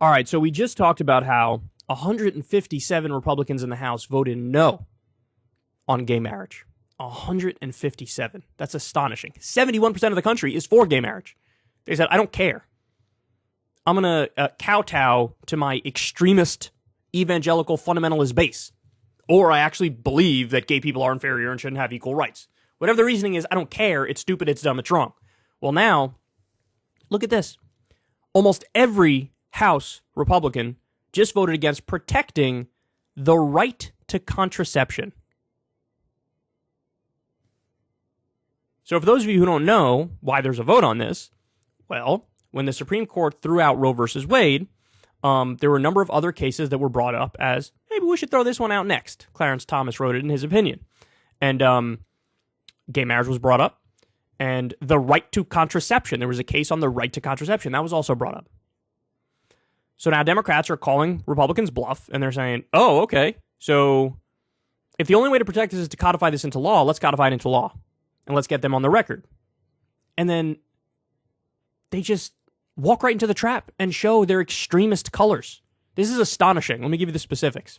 All right, so we just talked about how 157 Republicans in the House voted no on gay marriage. 157. That's astonishing. 71% of the country is for gay marriage. They said, I don't care. I'm going to kowtow to my extremist evangelical fundamentalist base. Or I actually believe that gay people are inferior and shouldn't have equal rights. Whatever the reasoning is, I don't care. It's stupid, it's dumb, it's wrong. Well, now, look at this. Almost every House Republican just voted against protecting the right to contraception. So for those of you who don't know why there's a vote on this, well, when the Supreme Court threw out Roe versus Wade, there were a number of other cases that were brought up as, maybe we should throw this one out next. Clarence Thomas wrote it in his opinion. And gay marriage was brought up. And the right to contraception, there was a case on the right to contraception. That was also brought up. So now Democrats are calling Republicans bluff, and they're saying, oh, okay, so if the only way to protect this is to codify this into law, let's codify it into law, and let's get them on the record. And then they just walk right into the trap and show their extremist colors. This is astonishing. Let me give you the specifics.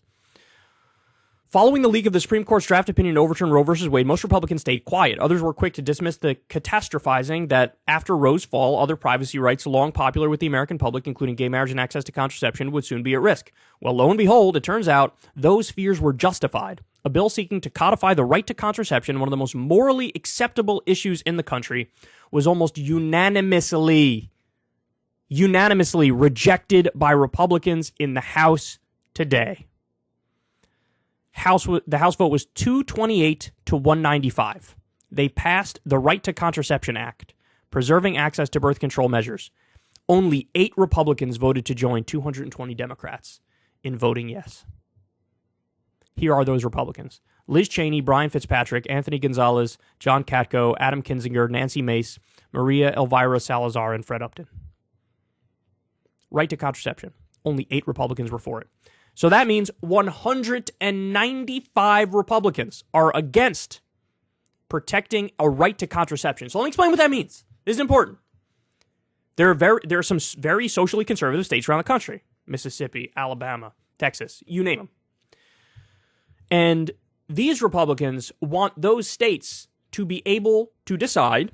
Following the leak of the Supreme Court's draft opinion to overturn Roe v. Wade, most Republicans stayed quiet. Others were quick to dismiss the catastrophizing that after Roe's fall, other privacy rights long popular with the American public, including gay marriage and access to contraception, would soon be at risk. Well, lo and behold, it turns out those fears were justified. A bill seeking to codify the right to contraception, one of the most morally acceptable issues in the country, was almost unanimously rejected by Republicans in the House today. The House vote was 228 to 195. They passed the Right to Contraception Act, preserving access to birth control measures. Only 8 Republicans voted to join 220 Democrats in voting yes. Here are those Republicans: Liz Cheney, Brian Fitzpatrick, Anthony Gonzalez, John Katko, Adam Kinzinger, Nancy Mace, Maria Elvira Salazar, and Fred Upton. Right to contraception. Only 8 Republicans were for it. So that means 195 Republicans are against protecting a right to contraception. So let me explain what that means. This is important. There are some very socially conservative states around the country. Mississippi, Alabama, Texas, you name them. And these Republicans want those states to be able to decide,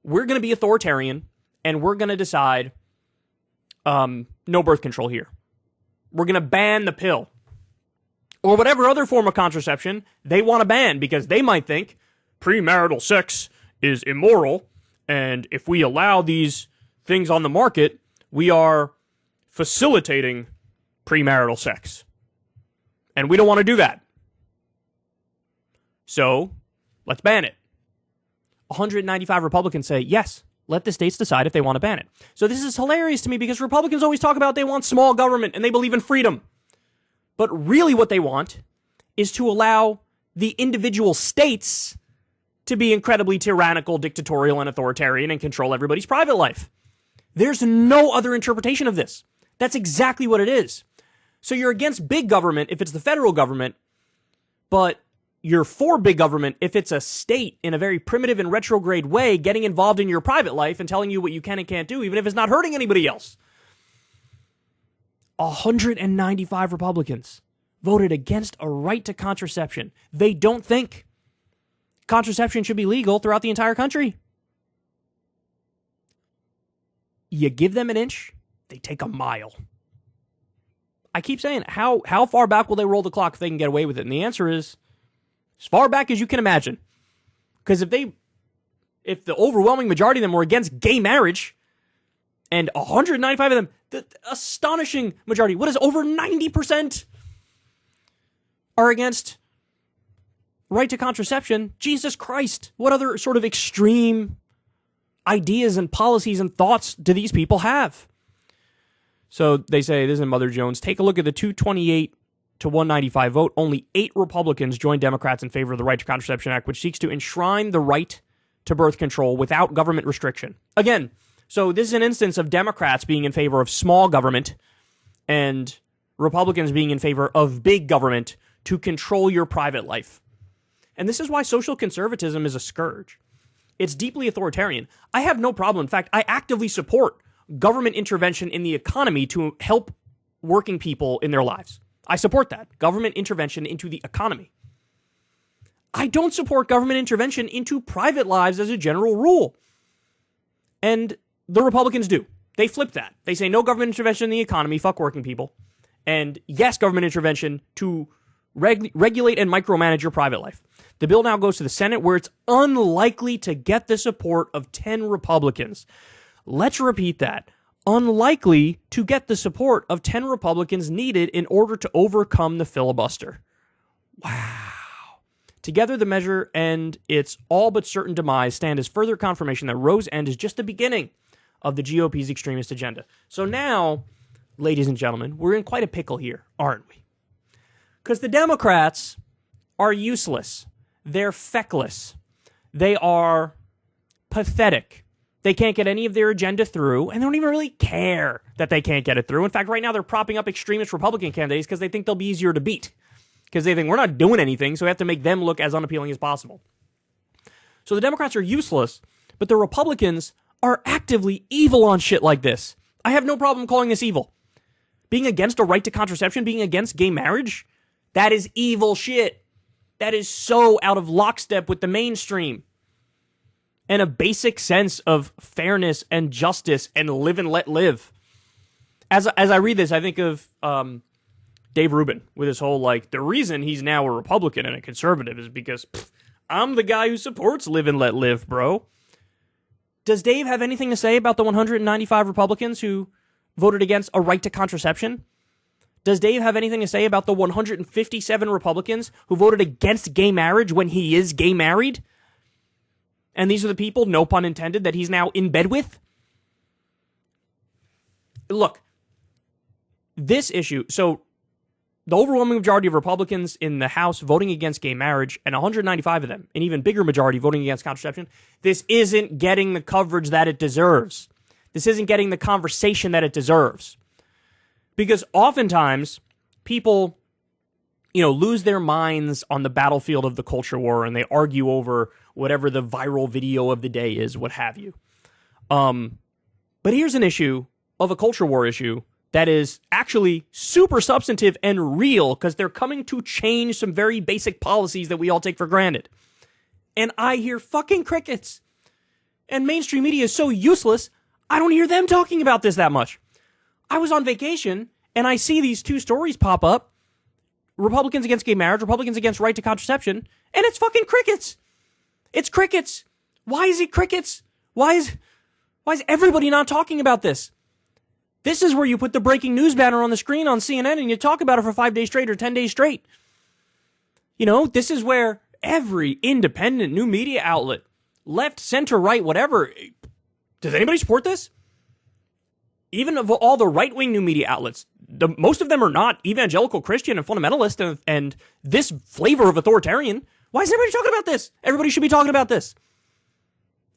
we're going to be authoritarian, and we're going to decide no birth control here. We're going to ban the pill. Or whatever other form of contraception they want to ban, because they might think premarital sex is immoral, and if we allow these things on the market, we are facilitating premarital sex. And we don't want to do that. So, let's ban it. 195 Republicans say, yes, let the states decide if they want to ban it. So this is hilarious to me because Republicans always talk about they want small government and they believe in freedom. But really what they want is to allow the individual states to be incredibly tyrannical, dictatorial, and authoritarian and control everybody's private life. There's no other interpretation of this. That's exactly what it is. So you're against big government if it's the federal government, but you're for big government if it's a state in a very primitive and retrograde way getting involved in your private life and telling you what you can and can't do, even if it's not hurting anybody else. 195 Republicans voted against a right to contraception. They don't think contraception should be legal throughout the entire country. You give them an inch, they take a mile. I keep saying, how far back will they roll the clock if they can get away with it? And the answer is, as far back as you can imagine. Because if the overwhelming majority of them were against gay marriage, and 195 of them, the astonishing majority, what is over 90% are against right to contraception, Jesus Christ, what other sort of extreme ideas and policies and thoughts do these people have? So they say, this is Mother Jones, take a look at the 228 to 195 vote. Only 8 Republicans joined Democrats in favor of the Right to Contraception Act, which seeks to enshrine the right to birth control without government restriction. Again, so this is an instance of Democrats being in favor of small government and Republicans being in favor of big government to control your private life. And this is why social conservatism is a scourge. It's deeply authoritarian. I have no problem. In fact, I actively support government intervention in the economy to help working people in their lives. I support that. Government intervention into the economy. I don't support government intervention into private lives as a general rule. And the Republicans do. They flip that. They say no government intervention in the economy, fuck working people. And yes, government intervention to regulate and micromanage your private life. The bill now goes to the Senate, where it's unlikely to get the support of 10 Republicans. Let's repeat that. Unlikely to get the support of 10 Republicans needed in order to overcome the filibuster. Wow. Together, the measure and its all but certain demise stand as further confirmation that Roe's End is just the beginning of the GOP's extremist agenda. So now, ladies and gentlemen, we're in quite a pickle here, aren't we? Because the Democrats are useless. They're feckless. They are pathetic. They can't get any of their agenda through, and they don't even really care that they can't get it through. In fact, right now they're propping up extremist Republican candidates because they think they'll be easier to beat. Because they think we're not doing anything, so we have to make them look as unappealing as possible. So the Democrats are useless, but the Republicans are actively evil on shit like this. I have no problem calling this evil. Being against a right to contraception, being against gay marriage, that is evil shit. That is so out of lockstep with the mainstream. And a basic sense of fairness and justice and live and let live. As I read this, I think of Dave Rubin with his whole, the reason he's now a Republican and a conservative is because I'm the guy who supports live and let live, bro. Does Dave have anything to say about the 195 Republicans who voted against a right to contraception? Does Dave have anything to say about the 157 Republicans who voted against gay marriage when he is gay married? And these are the people, no pun intended, that he's now in bed with? Look, this issue, so the overwhelming majority of Republicans in the House voting against gay marriage, and 195 of them, an even bigger majority voting against contraception, this isn't getting the coverage that it deserves. This isn't getting the conversation that it deserves. Because oftentimes, people, lose their minds on the battlefield of the culture war, and they argue over whatever the viral video of the day is, what have you. But here's an issue of a culture war issue that is actually super substantive and real, because they're coming to change some very basic policies that we all take for granted. And I hear fucking crickets. And mainstream media is so useless, I don't hear them talking about this that much. I was on vacation, and I see these two stories pop up. Republicans against gay marriage, Republicans against right to contraception, and it's fucking crickets. It's crickets. Why is it crickets? Why is everybody not talking about this? This is where you put the breaking news banner on the screen on CNN and you talk about it for 5 days straight or 10 days straight. This is where every independent new media outlet, left, center, right, whatever, does anybody support this? Even of all the right-wing new media outlets, most of them are not evangelical Christian and fundamentalist and this flavor of authoritarian. Why is everybody talking about this? Everybody should be talking about this.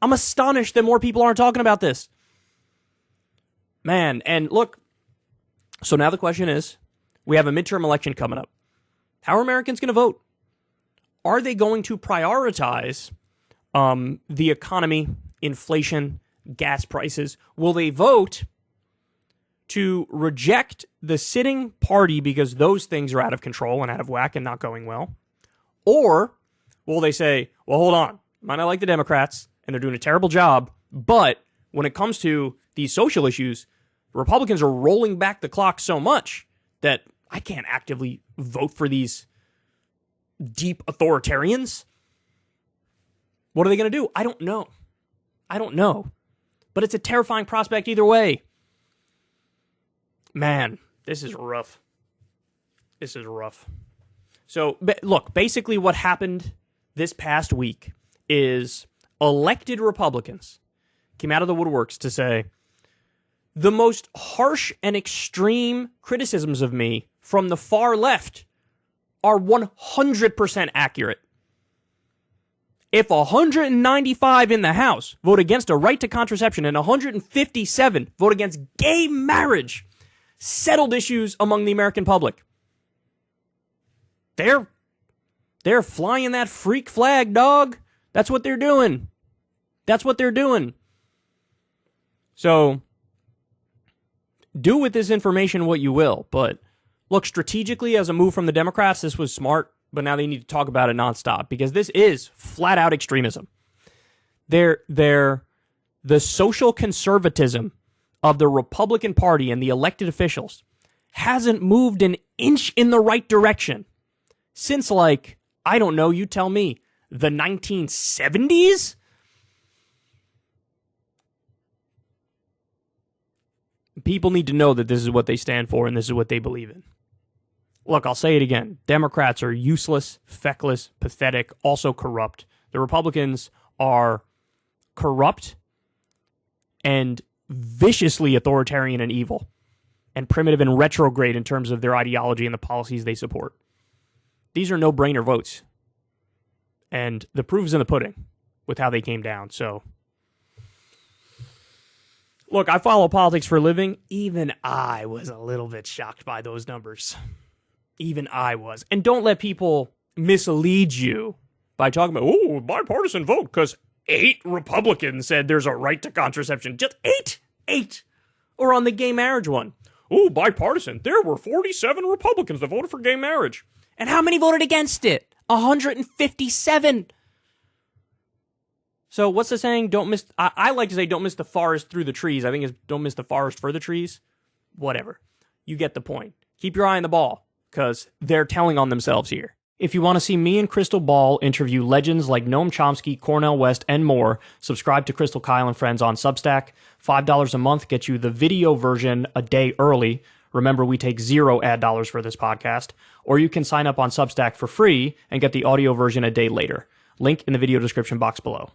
I'm astonished that more people aren't talking about this. Man, and look, so now the question is, we have a midterm election coming up. How are Americans going to vote? Are they going to prioritize the economy, inflation, gas prices? Will they vote to reject the sitting party because those things are out of control and out of whack and not going well? Or will they say, well, hold on, might not like the Democrats and they're doing a terrible job, but when it comes to these social issues, Republicans are rolling back the clock so much that I can't actively vote for these deep authoritarians? What are they going to do? I don't know. But it's a terrifying prospect either way. Man, this is rough. So, look, basically what happened this past week is elected Republicans came out of the woodworks to say, the most harsh and extreme criticisms of me from the far left are 100% accurate. If 195 in the House vote against a right to contraception and 157 vote against gay marriage, settled issues among the American public. They're flying that freak flag, dog. That's what they're doing. So, do with this information what you will. But look, strategically, as a move from the Democrats, this was smart, but now they need to talk about it nonstop because this is flat out extremism. The social conservatism of the Republican Party and the elected officials hasn't moved an inch in the right direction since, like, I don't know, you tell me, the 1970s? People need to know that this is what they stand for and this is what they believe in. Look, I'll say it again. Democrats are useless, feckless, pathetic, also corrupt. The Republicans are corrupt and viciously authoritarian and evil, and primitive and retrograde in terms of their ideology and the policies they support. These are no-brainer votes. And the proof is in the pudding with how they came down. So, look, I follow politics for a living. Even I was a little bit shocked by those numbers. Even I was. And don't let people mislead you by talking about, oh, bipartisan vote, because 8 Republicans said there's a right to contraception. Just 8. 8. Or on the gay marriage one. Oh, bipartisan. There were 47 Republicans that voted for gay marriage. And how many voted against it? 157. So what's the saying? Don't miss. I like to say don't miss the forest through the trees. I think it's don't miss the forest for the trees. Whatever. You get the point. Keep your eye on the ball, because they're telling on themselves here. If you want to see me and Crystal Ball interview legends like Noam Chomsky, Cornel West, and more, subscribe to Crystal, Kyle, and Friends on Substack. $5 a month gets you the video version a day early. Remember, we take 0 ad dollars for this podcast. Or you can sign up on Substack for free and get the audio version a day later. Link in the video description box below.